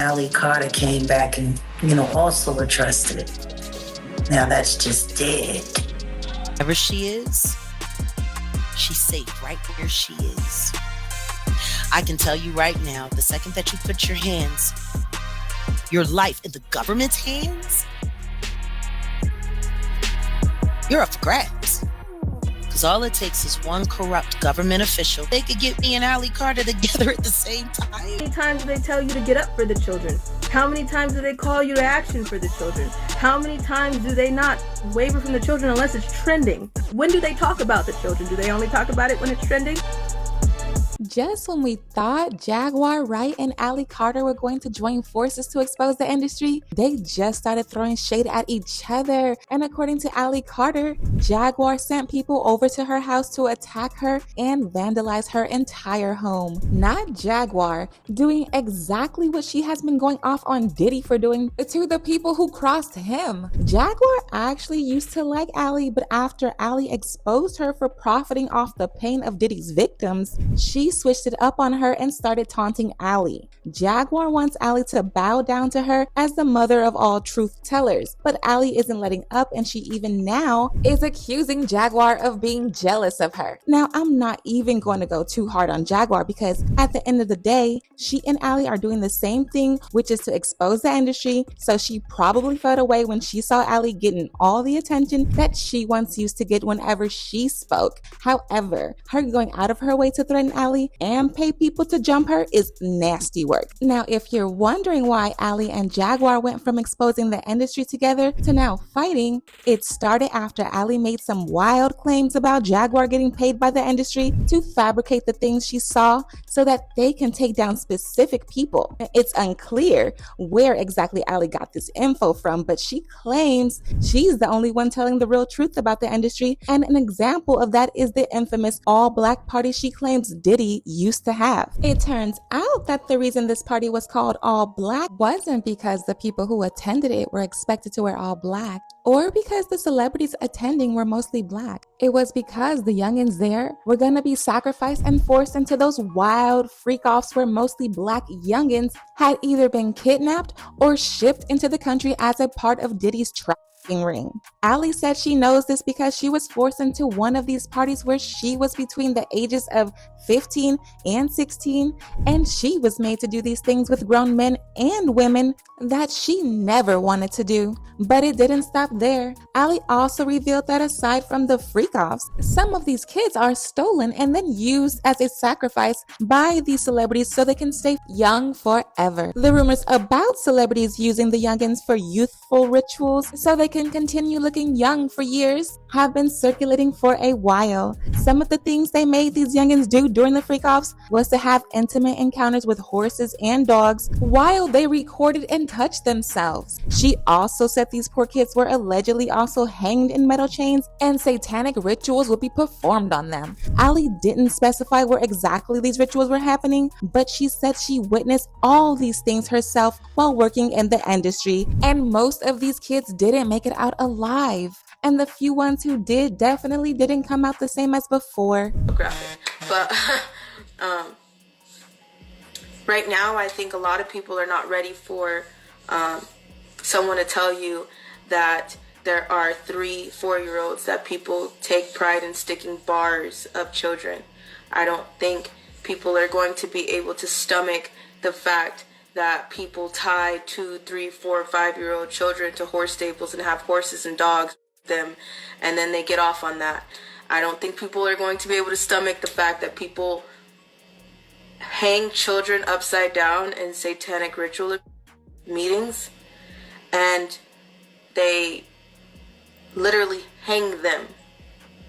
Alli Carter came back and, also addressed it. Now that's just dead. Wherever she is, she's safe right where she is. I can tell you right now, the second that you put your life in the government's hands, you're up for grabs. Because all it takes is one corrupt government official. They could get me and Alli Carter together at the same time. How many times do they tell you to get up for the children? How many times do they call you to action for the children? How many times do they not waver from the children unless it's trending? When do they talk about the children? Do they only talk about it when it's trending? Just when we thought Jaguar Wright and Alli Carter were going to join forces to expose the industry, they just started throwing shade at each other. And according to Alli Carter, Jaguar sent people over to her house to attack her and vandalize her entire home. Not Jaguar, doing exactly what she has been going off on Diddy for doing to the people who crossed him. Jaguar actually used to like Alli, but after Alli exposed her for profiting off the pain of Diddy's victims, she switched it up on her and started taunting Alli. Jaguar wants Alli to bow down to her as the mother of all truth tellers, but Alli isn't letting up, and she even now is accusing Jaguar of being jealous of her. Now, I'm not even going to go too hard on Jaguar because at the end of the day, she and Alli are doing the same thing, which is to expose the industry, so she probably felt away when she saw Alli getting all the attention that she once used to get whenever she spoke. However, her going out of her way to threaten Alli and pay people to jump her is nasty work. Now, if you're wondering why Alli and Jaguar went from exposing the industry together to now fighting, it started after Alli made some wild claims about Jaguar getting paid by the industry to fabricate the things she saw so that they can take down specific people. It's unclear where exactly Alli got this info from, but she claims she's the only one telling the real truth about the industry, and an example of that is the infamous all-black party she claims Diddy used to have. It turns out that the reason this party was called all black wasn't because the people who attended it were expected to wear all black, or because the celebrities attending were mostly black. It was because the youngins there were gonna be sacrificed and forced into those wild freak-offs where mostly black youngins had either been kidnapped or shipped into the country as a part of Diddy's ring. Alli said she knows this because she was forced into one of these parties where she was between the ages of 15 and 16, and she was made to do these things with grown men and women that she never wanted to do. But it didn't stop there. Alli also revealed that aside from the freak-offs, some of these kids are stolen and then used as a sacrifice by these celebrities so they can stay young forever. The rumors about celebrities using the youngins for youthful rituals so they can continue looking young for years have been circulating for a while. Some of the things they made these youngins do during the freak-offs was to have intimate encounters with horses and dogs while they recorded and touched themselves. She also said these poor kids were allegedly also hanged in metal chains and satanic rituals would be performed on them. Alli didn't specify where exactly these rituals were happening, but she said she witnessed all these things herself while working in the industry, and most of these kids didn't make it out alive. And the few ones who did definitely didn't come out the same as before. But right now, I think a lot of people are not ready for someone to tell you that there are 3-4-year-olds that people take pride in sticking bars of children. I don't think people are going to be able to stomach the fact that people tie 2, 3, 4, 5-year-old children to horse stables and have horses and dogs with them, and then they get off on that. I don't think people are going to be able to stomach the fact that people hang children upside down in satanic ritual meetings, and they literally hang them.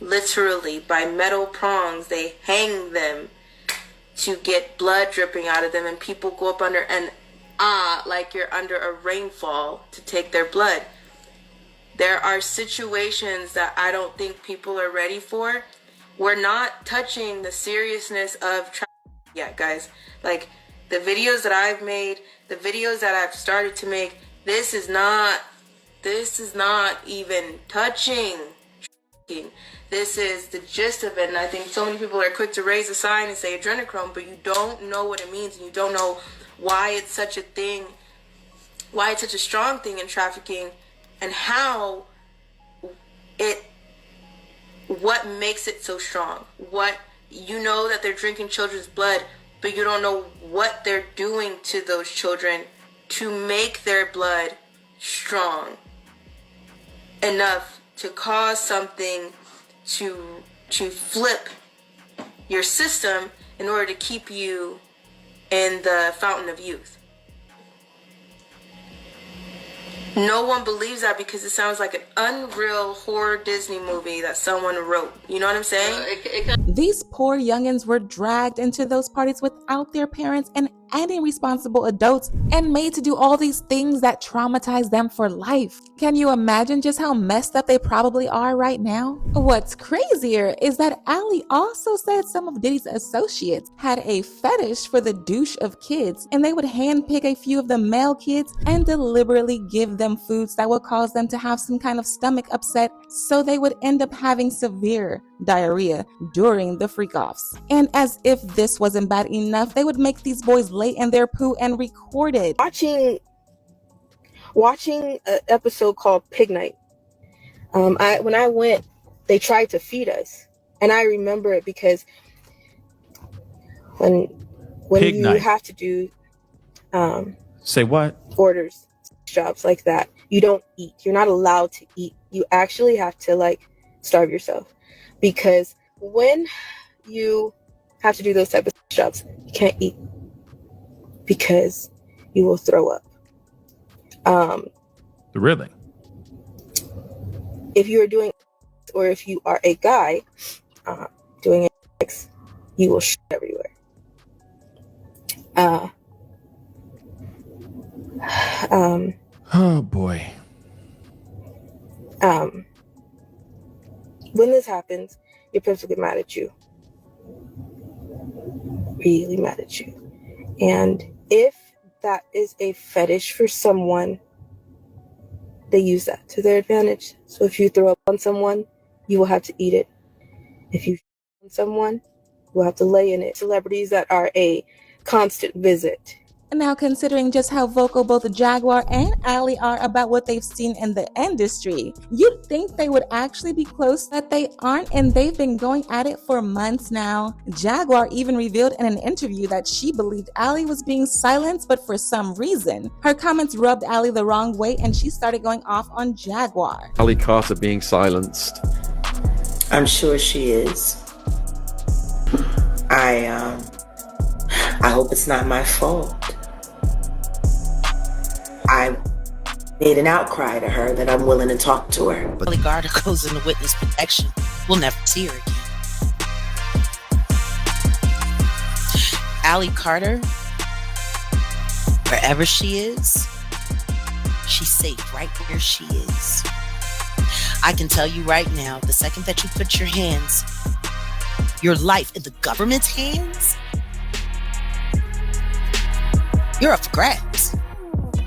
Literally, by metal prongs, they hang them to get blood dripping out of them, and people go up under and like you're under a rainfall to take their blood. There are situations that I don't think people are ready for. We're not touching the seriousness of trafficking yet, guys. Like, the videos that I've made, the videos that I've started to make, this is not even touching trafficking. This is the gist of it, and I think so many people are quick to raise a sign and say adrenochrome, but you don't know what it means, and you don't know why it's such a thing why it's such a strong thing in trafficking, and what makes it so strong. What, you know that they're drinking children's blood, but you don't know what they're doing to those children to make their blood strong enough to cause something to flip your system in order to keep you in the fountain of youth. No one believes that because it sounds like an unreal horror Disney movie that someone wrote. You know what I'm saying? These poor youngins were dragged into those parties without their parents and any responsible adults and made to do all these things that traumatize them for life. Can you imagine just how messed up they probably are right now? What's crazier is that Alli also said some of Diddy's associates had a fetish for the douche of kids, and they would handpick a few of the male kids and deliberately give them foods that would cause them to have some kind of stomach upset, so they would end up having severe diarrhea during the freak-offs. And as if this wasn't bad enough, they would make these boys lay in their poo and record it. Watching an episode called Pig Night, when I went, they tried to feed us, and I remember it because when Pig you night. have to do Say what? orders, jobs like that, you don't eat. You're not allowed to eat. You actually have to starve yourself, because when you have to do those type of jobs, you can't eat because you will throw up. Really? If you are doing, or if you are a guy doing sex, you will shit everywhere. Oh boy. When this happens, your parents will get mad at you. Really mad at you. And if that is a fetish for someone, they use that to their advantage. So if you throw up on someone, you will have to eat it. If you on someone, you will have to lay in it. Celebrities that are a constant visit. Now, considering just how vocal both Jaguar and Alli are about what they've seen in the industry, you'd think they would actually be close, but they aren't, and they've been going at it for months now. Jaguar even revealed in an interview that she believed Alli was being silenced, but for some reason, her comments rubbed Alli the wrong way, and she started going off on Jaguar. Alli Carter being silenced. I'm sure she is. I hope it's not my fault. I made an outcry to her that I'm willing to talk to her. But Alli Carter goes into witness protection. We'll never see her again. Alli Carter, wherever she is, she's safe right where she is. I can tell you right now, the second that you put your life in the government's hands, you're up for grabs.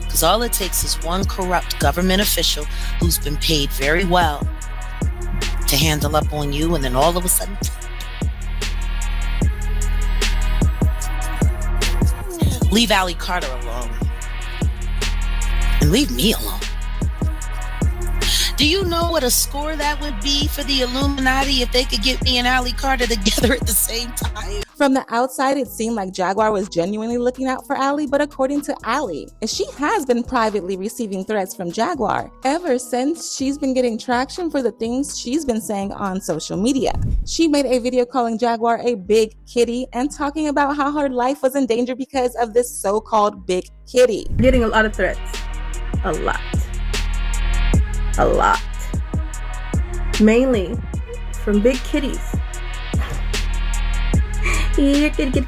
Because all it takes is one corrupt government official who's been paid very well to handle up on you, and then all of a sudden, leave Alli Carter alone. And leave me alone. Do you know what a score that would be for the Illuminati if they could get me and Alli Carter together at the same time? From the outside, it seemed like Jaguar was genuinely looking out for Alli, but according to Alli, she has been privately receiving threats from Jaguar ever since she's been getting traction for the things she's been saying on social media. She made a video calling Jaguar a big kitty and talking about how her life was in danger because of this so-called big kitty. Getting a lot of threats. A lot. Mainly from big kitties. Here, kitty.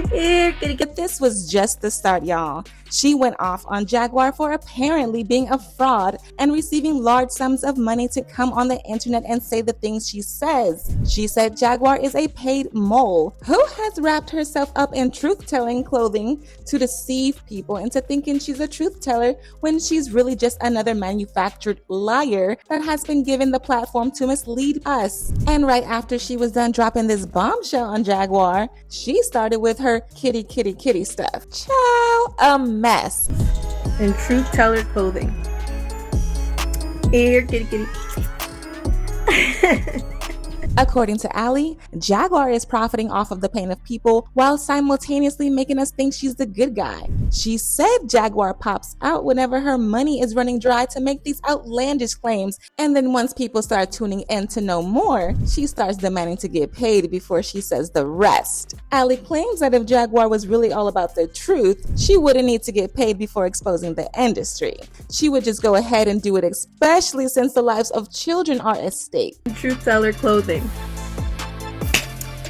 Here, kitty. But this was just the start, y'all. She went off on Jaguar for apparently being a fraud and receiving large sums of money to come on the internet and say the things she says. She said Jaguar is a paid mole who has wrapped herself up in truth-telling clothing to deceive people into thinking she's a truth teller when she's really just another manufactured liar that has been given the platform to mislead us. And right after she was done dropping this bombshell on Jaguar, she started with her kitty, kitty, kitty stuff. Child, a mess. And truth teller clothing. Here, kitty, kitty. According to Alli, Jaguar is profiting off of the pain of people while simultaneously making us think she's the good guy. She said Jaguar pops out whenever her money is running dry to make these outlandish claims, and then once people start tuning in to know more, she starts demanding to get paid before she says the rest. Alli claims that if Jaguar was really all about the truth, she wouldn't need to get paid before exposing the industry. She would just go ahead and do it, especially since the lives of children are at stake. Truth teller clothing.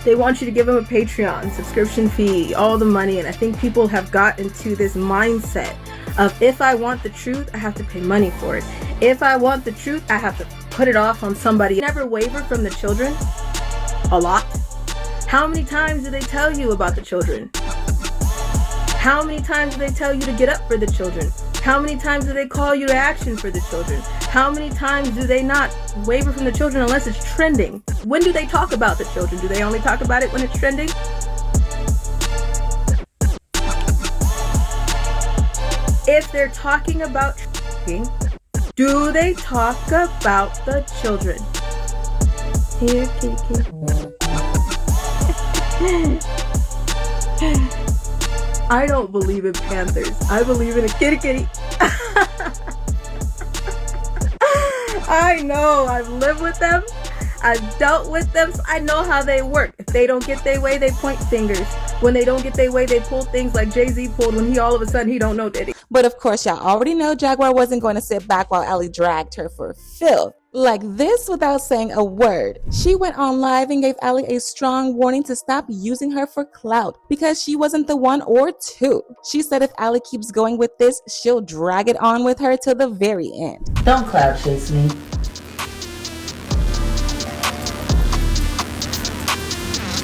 They want you to give them a Patreon subscription fee, all the money, and I think people have got into this mindset of if I want the truth, I have to pay money for it. If I want the truth, I have to put it off on somebody. Never waver from the children? A lot. How many times do they tell you about the children? How many times do they tell you to get up for the children? How many times do they call you to action for the children? How many times do they not waver from the children unless it's trending? When do they talk about the children? Do they only talk about it when it's trending? If they're talking about trafficking, do they talk about the children? Here, kitty, kitty. I don't believe in panthers. I believe in a kitty kitty. I know. I've lived with them. I've dealt with them. So I know how they work. If they don't get their way, they point fingers. When they don't get their way, they pull things like Jay-Z pulled when he all of a sudden he don't know Diddy. But of course, y'all already know Jaguar wasn't going to sit back while Alli dragged her for filth. Like this without saying a word. She went on live and gave Alli a strong warning to stop using her for clout because she wasn't the one or two. She said if Alli keeps going with this, she'll drag it on with her till the very end. Don't clout chase me.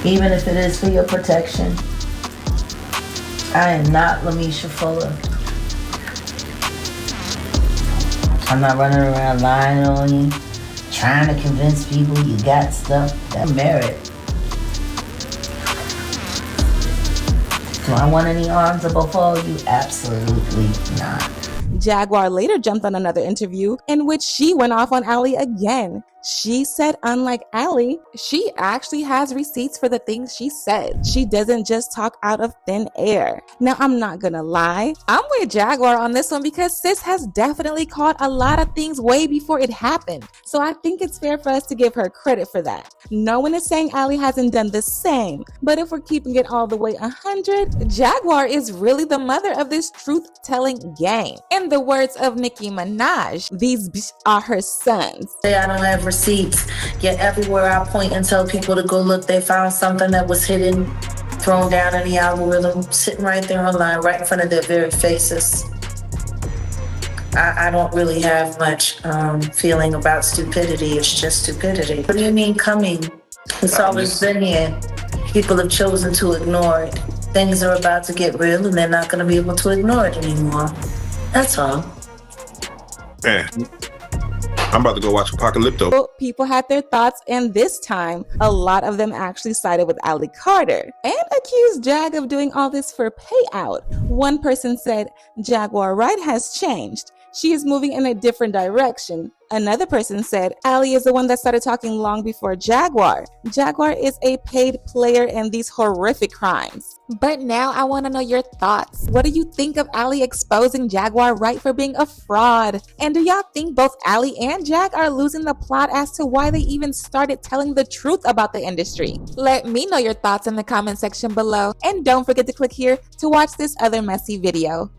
Even if it is for your protection. I am not Lamisha Fuller. I'm not running around lying on you, trying to convince people you got stuff that merit. Do I want any arms to befall you? Absolutely not. Jaguar later jumped on another interview in which she went off on Alli again. She said unlike Alli, she actually has receipts for the things she said. She doesn't just talk out of thin air. Now, I'm not gonna lie, I'm with Jaguar on this one because sis has definitely caught a lot of things way before it happened. So I think it's fair for us to give her credit for that. No one is saying Alli hasn't done the same, but if we're keeping it all the way 100, Jaguar is really the mother of this truth-telling game. In the words of Nicki Minaj, these are her sons. Say I don't have receipts, yet everywhere I point and tell people to go look, they found something that was hidden, thrown down in the algorithm, sitting right there online, right in front of their very faces. I don't really have much feeling about stupidity. It's just stupidity. What do you mean coming? It's always been here. People have chosen to ignore it. Things are about to get real and they're not going to be able to ignore it anymore. That's all. Man, I'm about to go watch Apocalypto. People had their thoughts, and this time, a lot of them actually sided with Alli Carter and accused Jag of doing all this for payout. One person said, Jaguar Wright has changed. She is moving in a different direction. Another person said, Alli is the one that started talking long before Jaguar. Jaguar is a paid player in these horrific crimes. But now I want to know your thoughts. What do you think of Alli exposing Jaguar Wright for being a fraud? And do y'all think both Alli and Jag are losing the plot as to why they even started telling the truth about the industry? Let me know your thoughts in the comment section below. And don't forget to click here to watch this other messy video.